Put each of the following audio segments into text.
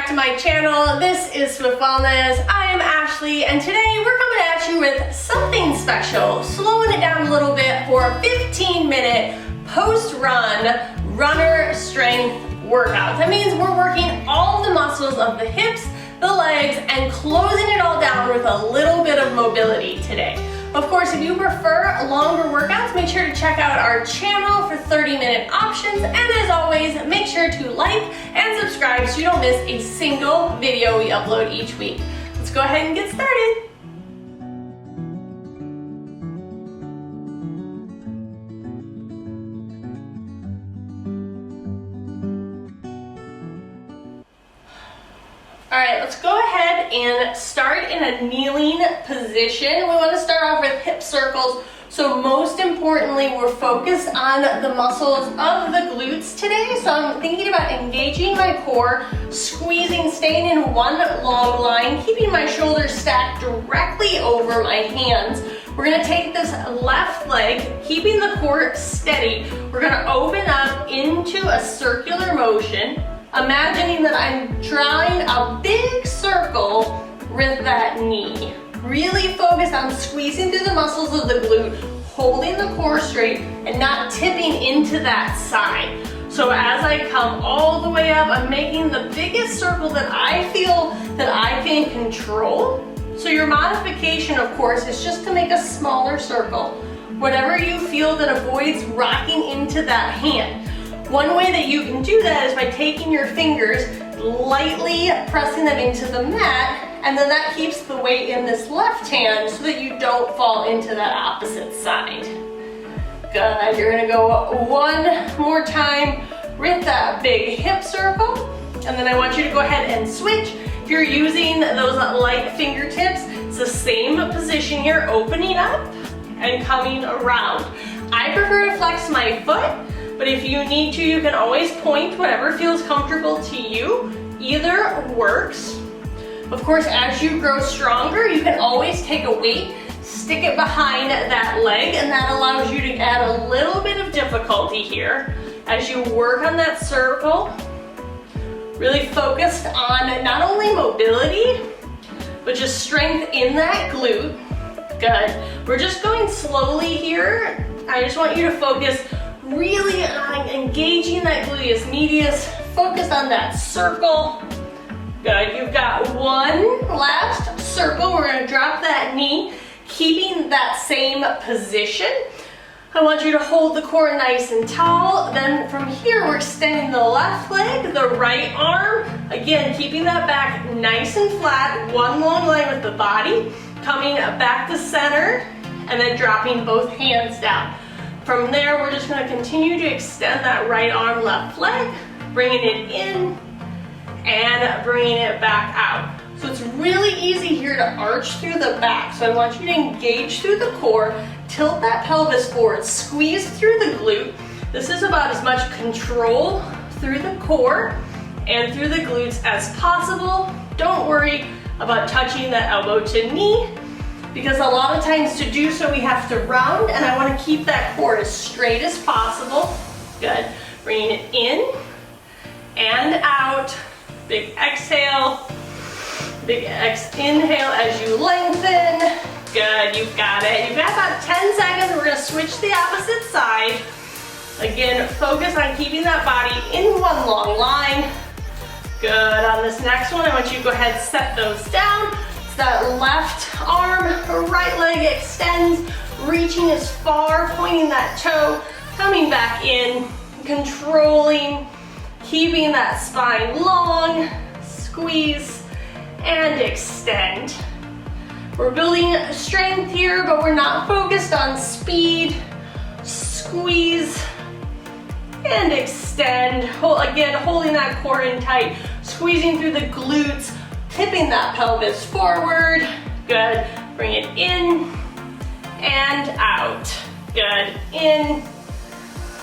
to my channel. This is Swift Wellness. I am Ashley, and today we're coming at you with something special, slowing it down a little bit for a 15-minute post-run runner strength workout. That means we're working all the muscles of the hips, the legs, and closing it all down with a little bit of mobility today. Of course, if you prefer longer workouts, make sure to check out our channel for 30-minute options. And as always, make sure to like and subscribe so you don't miss a single video we upload each week. Let's go ahead and get started. All right, let's go ahead and start in a kneeling position. We want to start off with hip circles. So most importantly, we're focused on the muscles of the glutes today. So I'm thinking about engaging my core, squeezing, staying in one long line, keeping my shoulders stacked directly over my hands. We're gonna take this left leg, keeping the core steady. We're gonna open up into a circular motion, imagining that I'm drawing a big circle with that knee. Really focus on squeezing through the muscles of the glute, holding the core straight, and not tipping into that side. So as I come all the way up, I'm making the biggest circle that I feel that I can control. So your modification, of course, is just to make a smaller circle. Whatever you feel that avoids rocking into that hand. One way that you can do that is by taking your fingers, lightly pressing them into the mat, and then that keeps the weight in this left hand so that you don't fall into that opposite side. Good, you're gonna go one more time with that big hip circle, and then I want you to go ahead and switch. If you're using those light fingertips, it's the same position here, opening up and coming around. I prefer to flex my foot, but if you need to, you can always point, whatever feels comfortable to you. Either works. Of course, as you grow stronger, you can always take a weight, stick it behind that leg, and that allows you to add a little bit of difficulty here as you work on that circle. Really focused on not only mobility, but just strength in that glute. Good. We're just going slowly here. I just want you to focus really on engaging that gluteus medius. Focus on that circle. Good, you've got one last circle. We're gonna drop that knee, keeping that same position. I want you to hold the core nice and tall. Then from here, we're extending the left leg, the right arm. Again, keeping that back nice and flat, one long line with the body. Coming back to center, and then dropping both hands down. From there, we're just gonna continue to extend that right arm, left leg, bringing it in, and bringing it back out. So it's really easy here to arch through the back. So I want you to engage through the core, tilt that pelvis forward, squeeze through the glute. This is about as much control through the core and through the glutes as possible. Don't worry about touching that elbow to knee, because a lot of times to do so we have to round, and I want to keep that core as straight as possible. Good. Bringing it in and out. Big exhale, big inhale as you lengthen. Good, you've got it. You've got about 10 seconds. We're gonna switch the opposite side. Again, focus on keeping that body in one long line. Good, on this next one, I want you to go ahead and set those down. So that left arm, right leg extends, reaching as far, pointing that toe, coming back in, controlling, keeping that spine long, squeeze, and extend. We're building strength here, but we're not focused on speed. Squeeze and extend. Again, holding that core in tight, squeezing through the glutes, tipping that pelvis forward. Good. Bring it in and out. Good. In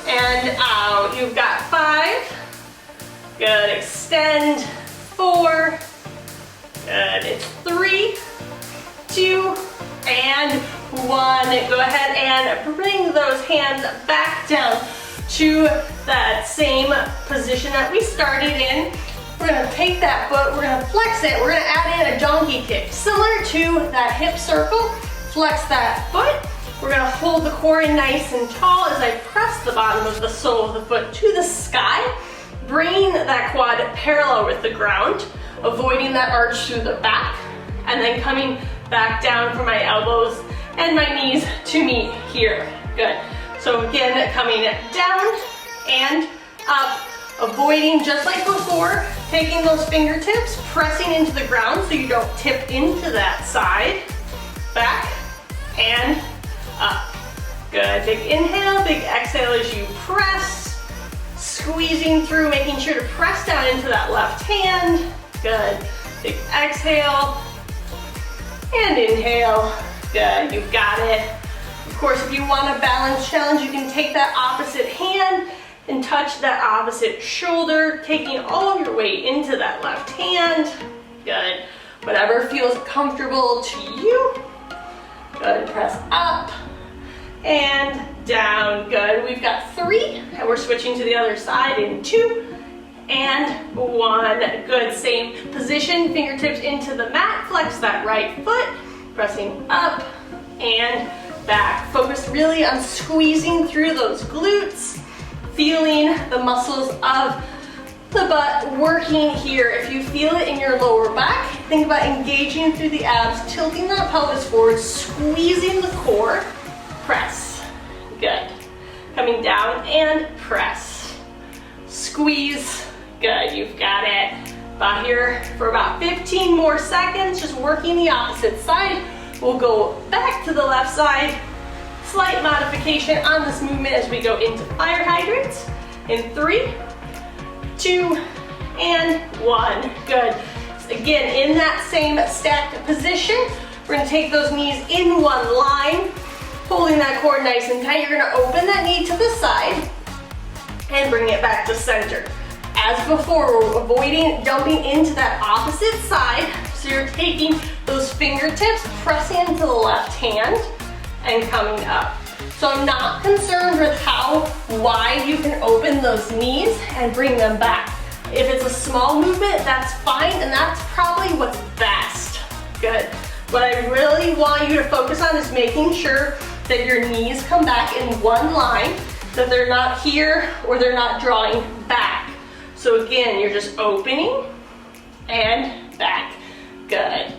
and out. You've got 5. Good, extend, 4, good, it's 3, 2, and 1. Go ahead and bring those hands back down to that same position that we started in. We're gonna take that foot, we're gonna flex it, we're gonna add in a donkey kick. Similar to that hip circle, flex that foot. We're gonna hold the core in nice and tall as I press the bottom of the sole of the foot to the sky, bringing that quad parallel with the ground, avoiding that arch through the back, and then coming back down for my elbows and my knees to meet here. Good. So again, coming down and up, avoiding just like before, taking those fingertips, pressing into the ground so you don't tip into that side, back, and up. Good, big inhale, big exhale as you press, squeezing through, making sure to press down into that left hand. Good, big exhale, and inhale. Good, you've got it. Of course, if you want a balance challenge, you can take that opposite hand and touch that opposite shoulder, taking all of your weight into that left hand. Good, whatever feels comfortable to you. Good, press up and down. Good, we've got 3, and we're switching to the other side in 2 and 1. Good, same position, fingertips into the mat, flex that right foot, pressing up and back. Focus really on squeezing through those glutes, feeling the muscles of the butt working here. If you feel it in your lower back, think about engaging through the abs, tilting that pelvis forward, squeezing the core, press. Good. Coming down and press. Squeeze. Good, you've got it. About here for about 15 more seconds, just working the opposite side. We'll go back to the left side. Slight modification on this movement as we go into fire hydrants. In 3, 2, and 1. Good. Again, in that same stacked position, we're gonna take those knees in one line, holding that core nice and tight. You're gonna open that knee to the side and bring it back to center. As before, we're avoiding dumping into that opposite side. So you're taking those fingertips, pressing into the left hand, and coming up. So I'm not concerned with how wide you can open those knees and bring them back. If it's a small movement, that's fine, and that's probably what's best. Good. What I really want you to focus on is making sure that your knees come back in one line, that they're not here or they're not drawing back. So again, you're just opening and back. Good.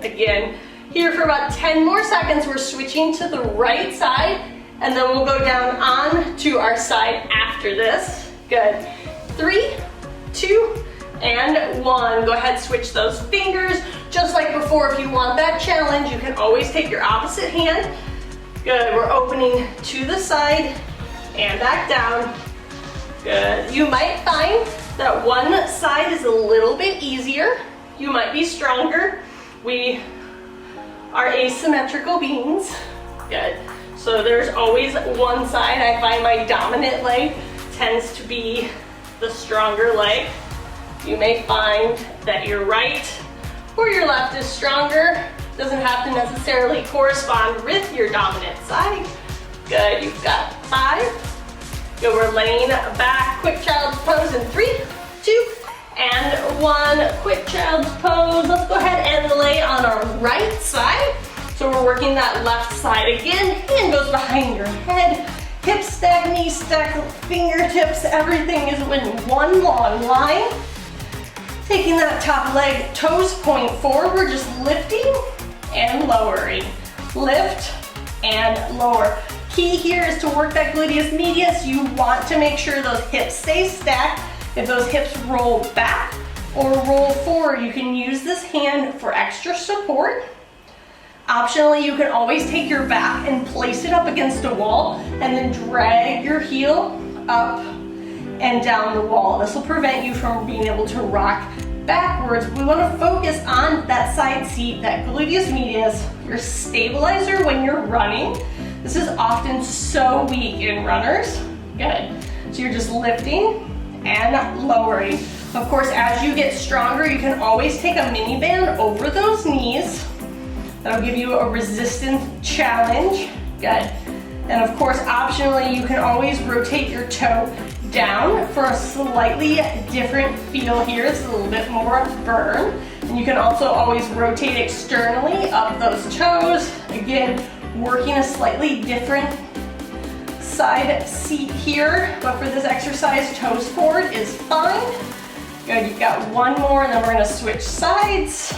Again, here for about 10 more seconds, we're switching to the right side, and then we'll go down on to our side after this. Good. 3, 2, and 1. Go ahead, switch those fingers. Just like before, if you want that challenge, you can always take your opposite hand. Good, we're opening to the side and back down. Good. You might find that one side is a little bit easier. You might be stronger. We are asymmetrical beings. Good. So there's always one side. I find my dominant leg tends to be the stronger leg. You may find that your right or your left is stronger. Doesn't have to necessarily correspond with your dominant side. Good, you've got 5. Good, we're laying back, quick child's pose in 3, 2, and 1. Quick child's pose. Let's go ahead and lay on our right side. So we're working that left side again. Hand goes behind your head. Hips stack, knees stack, fingertips, everything is in one long line. Taking that top leg, toes point forward. We're just lifting and lowering. Lift and lower. Key here is to work that gluteus medius. You want to make sure those hips stay stacked. If those hips roll back or roll forward, you can use this hand for extra support. Optionally, you can always take your back and place it up against a wall and then drag your heel up and down the wall. This will prevent you from being able to rock backwards. We want to focus on that side seat, that gluteus medius, your stabilizer when you're running. This is often so weak in runners. Good. So you're just lifting and lowering. Of course, as you get stronger, you can always take a mini band over those knees. That'll give you a resistance challenge. Good. And of course, optionally, you can always rotate your toe down for a slightly different feel here. It's a little bit more burn. And you can also always rotate externally up those toes. Again, working a slightly different side seat here, but for this exercise, toes forward is fine. Good, you've got one more, and then we're gonna switch sides.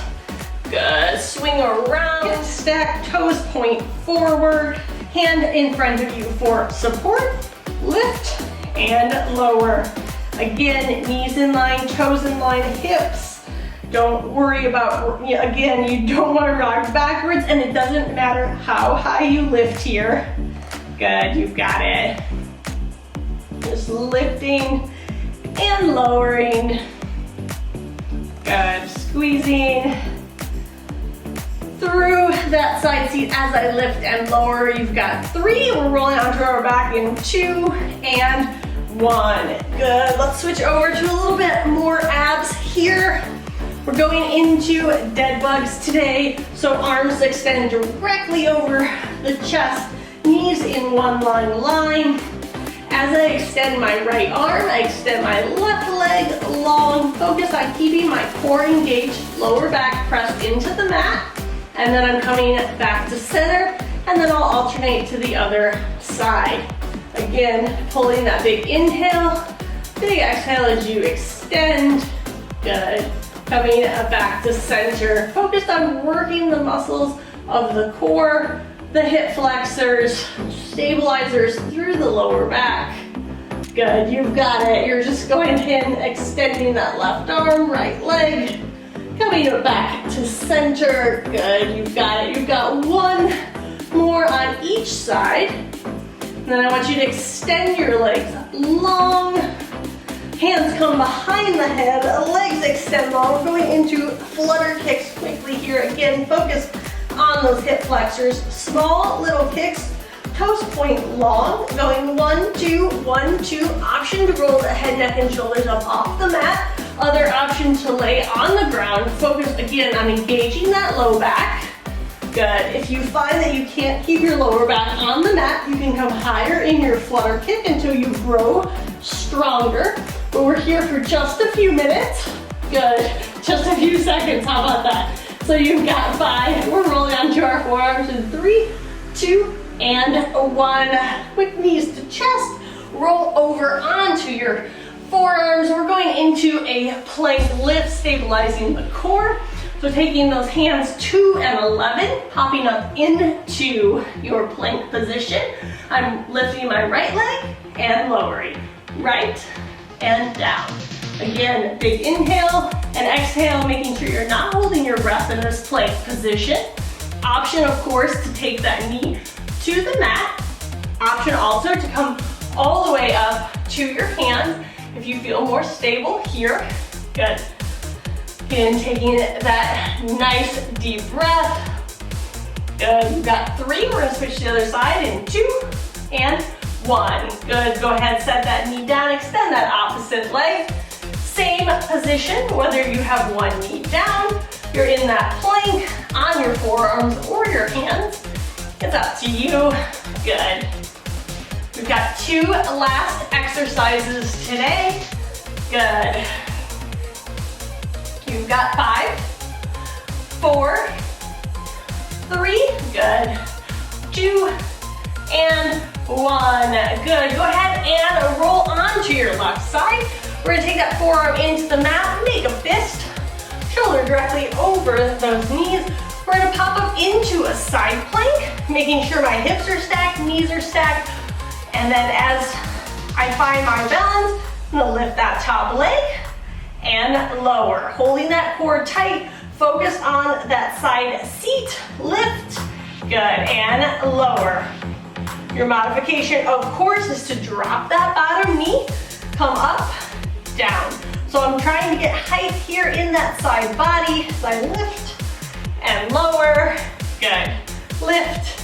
Good, swing around, stack toes, point forward, hand in front of you for support, lift, and lower. Again, knees in line, toes in line, hips. Don't worry about, again, you don't wanna rock backwards, and it doesn't matter how high you lift here. Good, you've got it. Just lifting and lowering. Good, squeezing through that side seat as I lift and lower. You've got 3, we're rolling onto our back in 2 and 1. Good, let's switch over to a little bit more abs here. We're going into dead bugs today, so arms extend directly over the chest, knees in one line. As I extend my right arm, I extend my left leg long. Focus on keeping my core engaged, lower back pressed into the mat. And then I'm coming back to center, and then I'll alternate to the other side. Again, pulling that big inhale, big exhale as you extend. Good. Coming back to center. Focused on working the muscles of the core, the hip flexors, stabilizers through the lower back. Good, you've got it. You're just going in, extending that left arm, right leg, coming back to center. Good, you've got it. You've got one more on each side. And then I want you to extend your legs long. Hands come behind the head, legs extend long. We're going into flutter kicks quickly here. Again, focus on those hip flexors. Small little kicks, toes point long, going 1, 2, 1, 2. Option to roll the head, neck, and shoulders up off the mat. Other option to lay on the ground. Focus again on engaging that low back. Good. If you find that you can't keep your lower back on the mat, you can come higher in your flutter kick until you grow stronger. But we're here for just a few minutes. Good. Just a few seconds. How about that? So you've got 5. We're rolling onto our forearms in 3, 2, and 1. Quick knees to chest. Roll over onto your forearms. We're going into a plank lift, stabilizing the core. So taking those hands 2 and 11, popping up into your plank position. I'm lifting my right leg and lowering. Right and down. Again, big inhale and exhale, making sure you're not holding your breath in this plank position. Option, of course, to take that knee to the mat. Option also to come all the way up to your hands if you feel more stable here. Good. Again, taking that nice deep breath. Good, you've got 3. We're gonna switch to the other side in 2 and 1. Good, go ahead, set that knee down, extend that opposite leg. Same position, whether you have one knee down, you're in that plank on your forearms or your hands. It's up to you. Good. We've got 2 last exercises today. Good. You've got 5, 4, 3, good, 2, and 1. Good, go ahead and roll onto your left side. We're gonna take that forearm into the mat, make a fist, shoulder directly over those knees. We're gonna pop up into a side plank, making sure my hips are stacked, knees are stacked, and then as I find my balance, I'm gonna lift that top leg and lower. Holding that core tight, focus on that side seat, lift, good, and lower. Your modification, of course, is to drop that bottom knee, come up, down. So I'm trying to get height here in that side body, so I lift and lower, good, lift.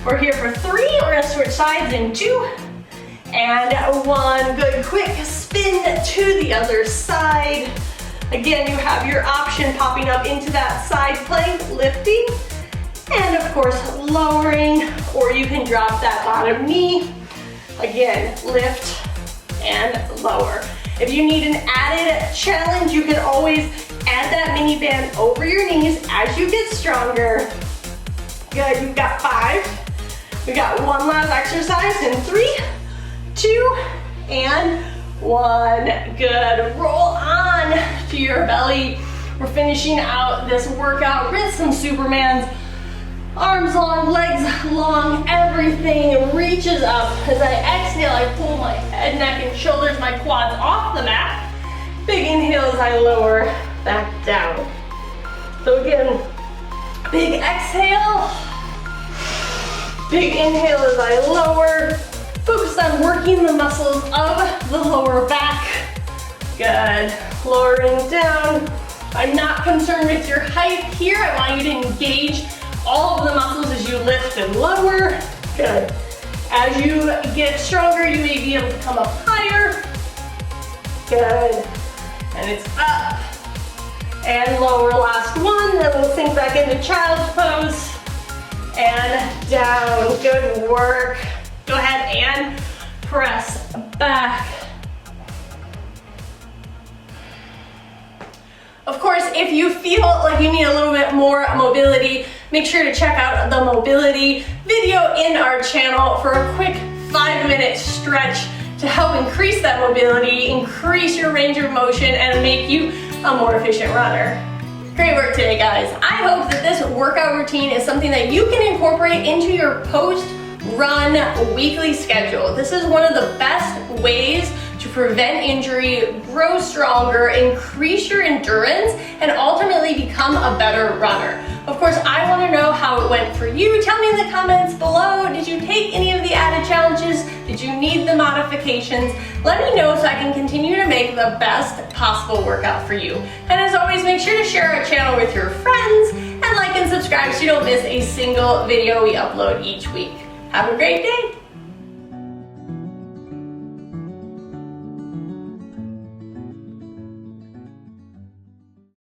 We're here for 3, we're gonna switch sides in 2, and 1. Good, quick spin to the other side. Again, you have your option popping up into that side plank, lifting, and of course lowering, or you can drop that bottom knee. Again, lift and lower. If you need an added challenge, you can always add that mini band over your knees as you get stronger. Good, you've got 5. We got one last exercise in 3, 2, and 1. Good, roll on to your belly. We're finishing out this workout with some Supermans. Arms long, legs long, everything reaches up. As I exhale, I pull my head, neck, and shoulders, my quads off the mat. Big inhale as I lower back down. So again, big exhale. Big inhale as I lower. Focus on working the muscles of the lower back. Good, lowering down. I'm not concerned with your height here. I want you to engage all of the muscles as you lift and lower. Good. As you get stronger, you may be able to come up higher. Good. And it's up and lower. Last one. Then we'll sink back into child's pose and down. Good work. Go ahead and press back. Of course, if you feel like you need a little bit more mobility, make sure to check out the mobility video in our channel for a quick 5-minute stretch to help increase that mobility, increase your range of motion, and make you a more efficient runner. Great work today, guys. I hope that this workout routine is something that you can incorporate into your post-run weekly schedule. This is one of the best ways to prevent injury, grow stronger, increase your endurance, and ultimately become a better runner. Of course, I want to know how it went for you. Tell me in the comments below. Did you take any of the added challenges? Did you need the modifications? Let me know so I can continue to make the best possible workout for you. And as always, make sure to share our channel with your friends and like and subscribe so you don't miss a single video we upload each week. Have a great day.